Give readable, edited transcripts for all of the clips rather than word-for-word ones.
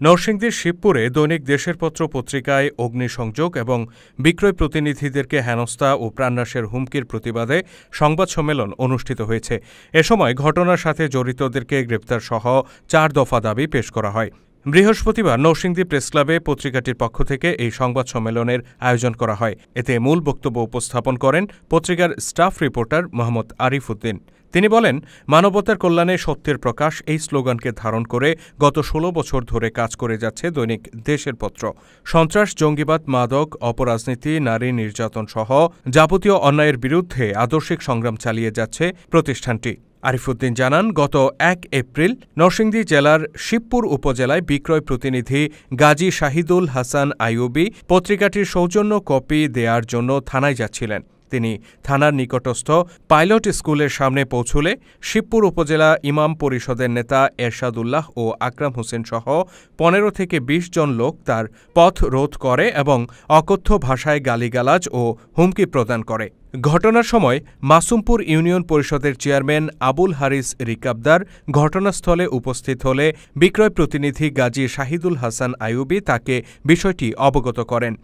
নরসিংদীর শিবপুরে দৈনিক দেশের পত্র পত্রিকায় অগ্নিসংযোগ এবং বিক্রয় প্রতিনিধিদেরকে হেনস্থা ও প্রাণনাশের হুমকির প্রতিবাদে সংবাদ সম্মেলন অনুষ্ঠিত হয়েছে। এ সময় ঘটনার সাথে জড়িতদেরকে গ্রেপ্তারসহ ৪ দফা দাবি পেশ করা হয়। বৃহস্পতিবার নরসিংদী প্রেসক্লাবে পত্রিকাটির পক্ষ থেকে এই সংবাদ সম্মেলনের আয়োজন করা হয়। এতে মূল বক্তব্য উপস্থাপন করেন পত্রিকার স্টাফ রিপোর্টার মোহাম্মদ আরিফ উদ্দিন। তিনি বলেন, মানবতার কল্যাণে সত্যের প্রকাশ এই স্লোগানকে ধারণ করে গত ১৬ বছর ধরে কাজ করে যাচ্ছে দৈনিক দেশের পত্র। সন্ত্রাস, জঙ্গিবাদ, মাদক, অপরাজনীতি, নারী নির্যাতন সহ যাবতীয় অন্যায়ের বিরুদ্ধে আদর্শিক সংগ্রাম চালিয়ে যাচ্ছে প্রতিষ্ঠানটি। আরিফ উদ্দিন জানান, গত ১ এপ্রিল নরসিংদী জেলার শিবপুর উপজেলায় বিক্রয় প্রতিনিধি গাজী শাহিদুল হাসান আইয়ুবী পত্রিকাটির সৌজন্য কপি দেওয়ার জন্য থানায় যাচ্ছিলেন। তিনি থানার নিকটস্থ পাইলট স্কুলের সামনে পৌঁছলে শিবপুর উপজেলা ইমাম পরিষদের নেতা এরশাদ উল্লাহ ও আকরাম হোসেন সহ ১৫ থেকে ২০ জন লোক তার পথ রোধ করে এবং অকথ্য ভাষায় গালিগালাজ ও হুমকি প্রদান করে। ঘটনার সময় মাসুমপুর ইউনিয়ন পরিষদের চেয়ারম্যান আবুল হারিস রিকাবদার ঘটনাস্থলে উপস্থিত হলে বিক্রয় প্রতিনিধি গাজী শাহিদুল হাসান আইয়ুবী তাকে বিষয়টি অবগত করেন।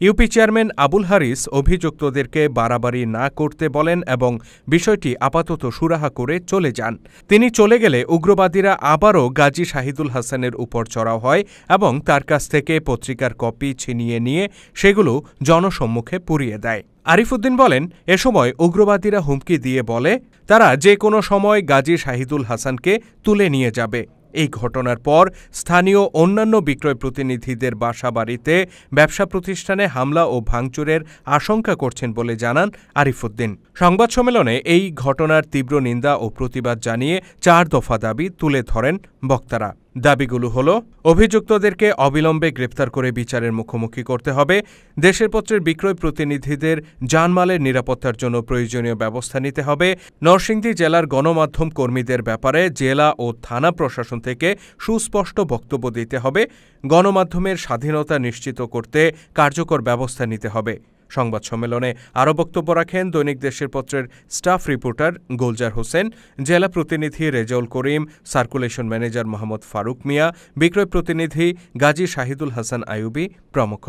ইউপি চেয়ারম্যান আবুল হারিস অভিযুক্তদেরকে বাড়াবাড়ি না করতে বলেন এবং বিষয়টি আপাতত সুরাহা করে চলে যান। তিনি চলে গেলে উগ্রবাদীরা আবারও গাজী শাহিদুল হাসানের উপর চড়াও হয় এবং তার কাছ থেকে পত্রিকার কপি ছিনিয়ে নিয়ে সেগুলো জনসম্মুখে পুড়িয়ে দেয়। আরিফ উদ্দিন বলেন, এ সময় উগ্রবাদীরা হুমকি দিয়ে বলে তারা যে কোনো সময় গাজী শাহিদুল হাসানকে তুলে নিয়ে যাবে। এই ঘটনার পর স্থানীয় অন্যান্য বিক্রয় প্রতিনিধিদের বাসা বাড়িতে ব্যবসা প্রতিষ্ঠানে হামলা ও ভাঙচুরের আশঙ্কা করছেন বলে জানান আরিফ উদ্দিন। সংবাদ সম্মেলনে এই ঘটনার তীব্র নিন্দা ও প্রতিবাদ জানিয়ে ৪ দফা দাবি তুলে ধরেন বক্তারা। দাবিগুলো হল, অভিযুক্তদেরকে অবিলম্বে গ্রেপ্তার করে বিচারের মুখোমুখি করতে হবে, দেশের পত্রের বিক্রয় প্রতিনিধিদের জানমালের নিরাপত্তার জন্য প্রয়োজনীয় ব্যবস্থা নিতে হবে, নরসিংদী জেলার গণমাধ্যম কর্মীদের ব্যাপারে জেলা ও থানা প্রশাসন থেকে সুস্পষ্ট বক্তব্য দিতে হবে, গণমাধ্যমের স্বাধীনতা নিশ্চিত করতে কার্যকর ব্যবস্থা নিতে হবে। সংবাদ সম্মেলনে আরও বক্তব্য রাখেন দৈনিক দেশের পত্রের স্টাফ রিপোর্টার গোলজার হোসেন, জেলা প্রতিনিধি রেজাউল করিম, সার্কুলেশন ম্যানেজার মোহাম্মদ ফারুক মিয়া, বিক্রয় প্রতিনিধি গাজী শাহিদুল হাসান আইয়ুবী প্রমুখ।